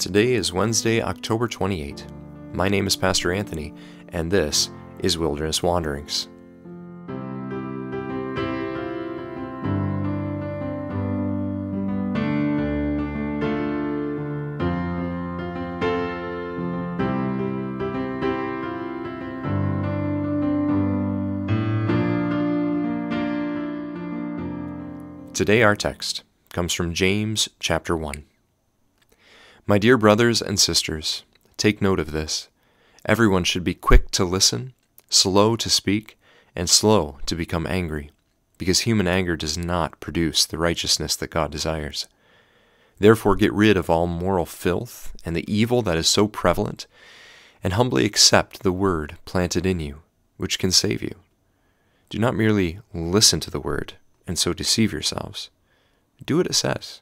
Today is Wednesday, October 28. My name is Pastor Anthony, and this is Wilderness Wanderings. Today our text comes from James chapter 1. My dear brothers and sisters, take note of this. Everyone should be quick to listen, slow to speak, and slow to become angry, because human anger does not produce the righteousness that God desires. Therefore get rid of all moral filth and the evil that is so prevalent, and humbly accept the word planted in you, which can save you. Do not merely listen to the word, and so deceive yourselves. Do what it says.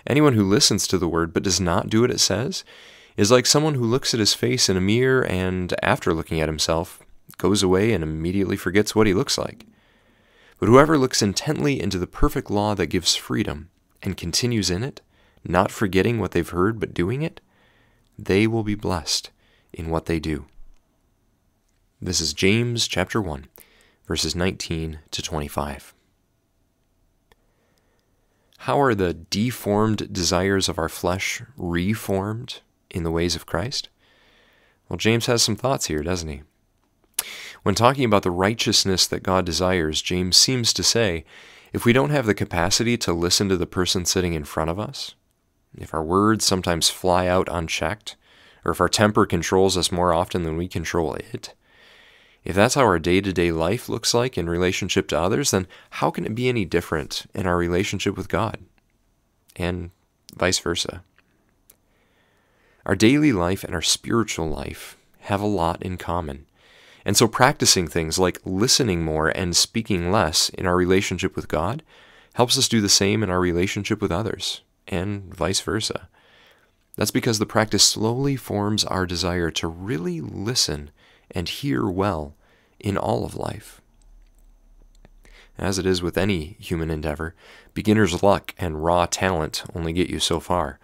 Anyone who listens to the word but does not do what it says is like someone who looks at his face in a mirror and, after looking at himself, goes away and immediately forgets what he looks like. But whoever looks intently into the perfect law that gives freedom and continues in it, not forgetting what they've heard but doing it, they will be blessed in what they do. This is James chapter 1, verses 19 to 25. How are the deformed desires of our flesh reformed in the ways of Christ? Well, James has some thoughts here, doesn't he? When talking about the righteousness that God desires, James seems to say, if we don't have the capacity to listen to the person sitting in front of us, if our words sometimes fly out unchecked, or if our temper controls us more often than we control it, if that's how our day-to-day life looks like in relationship to others, then how can it be any different in our relationship with God? And vice versa. Our daily life and our spiritual life have a lot in common. And so practicing things like listening more and speaking less in our relationship with God helps us do the same in our relationship with others, and vice versa. That's because the practice slowly forms our desire to really listen and hear well in all of life. As it is with any human endeavor, beginner's luck and raw talent only get you so far.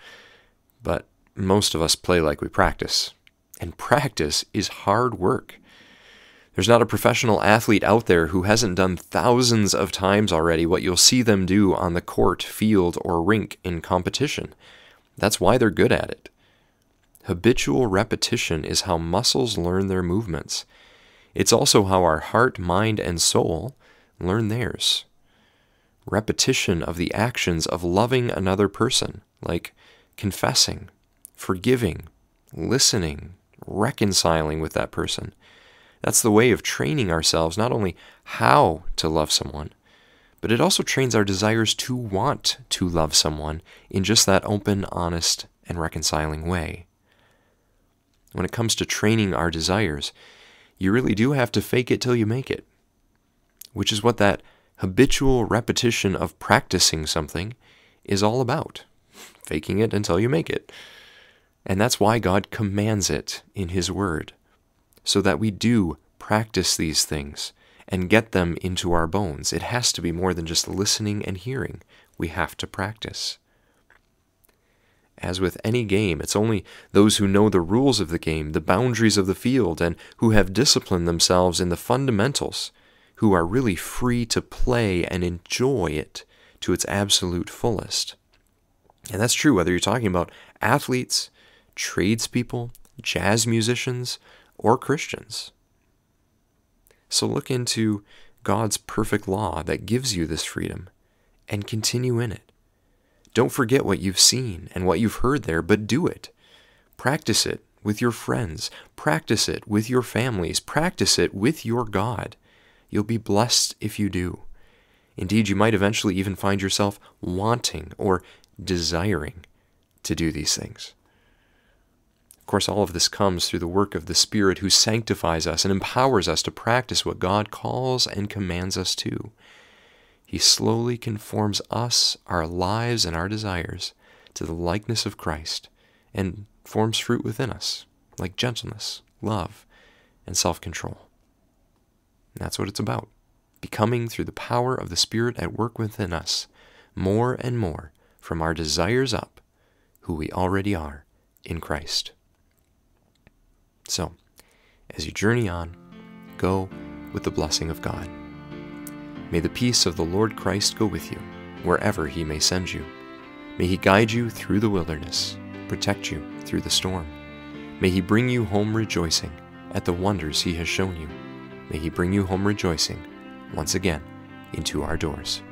But most of us play like we practice. And practice is hard work. There's not a professional athlete out there who hasn't done thousands of times already what you'll see them do on the court, field, or rink in competition. That's why they're good at it. Habitual repetition is how muscles learn their movements. It's also how our heart, mind, and soul learn theirs. Repetition of the actions of loving another person, like confessing, forgiving, listening, reconciling with that person. That's the way of training ourselves not only how to love someone, but it also trains our desires to want to love someone in just that open, honest, and reconciling way. When it comes to training our desires, you really do have to fake it till you make it, which is what that habitual repetition of practicing something is all about, faking it until you make it. And that's why God commands it in His Word, so that we do practice these things and get them into our bones. It has to be more than just listening and hearing. We have to practice. As with any game, it's only those who know the rules of the game, the boundaries of the field, and who have disciplined themselves in the fundamentals, who are really free to play and enjoy it to its absolute fullest. And that's true whether you're talking about athletes, tradespeople, jazz musicians, or Christians. So look into God's perfect law that gives you this freedom and continue in it. Don't forget what you've seen and what you've heard there, but do it. Practice it with your friends. Practice it with your families. Practice it with your God. You'll be blessed if you do. Indeed, you might eventually even find yourself wanting or desiring to do these things. Of course, all of this comes through the work of the Spirit who sanctifies us and empowers us to practice what God calls and commands us to. He slowly conforms us, our lives, and our desires to the likeness of Christ and forms fruit within us, like gentleness, love, and self-control. And that's what it's about, becoming through the power of the Spirit at work within us, more and more from our desires up, who we already are in Christ. So, as you journey on, go with the blessing of God. May the peace of the Lord Christ go with you, wherever he may send you. May he guide you through the wilderness, protect you through the storm. May he bring you home rejoicing at the wonders he has shown you. May he bring you home rejoicing once again into our doors.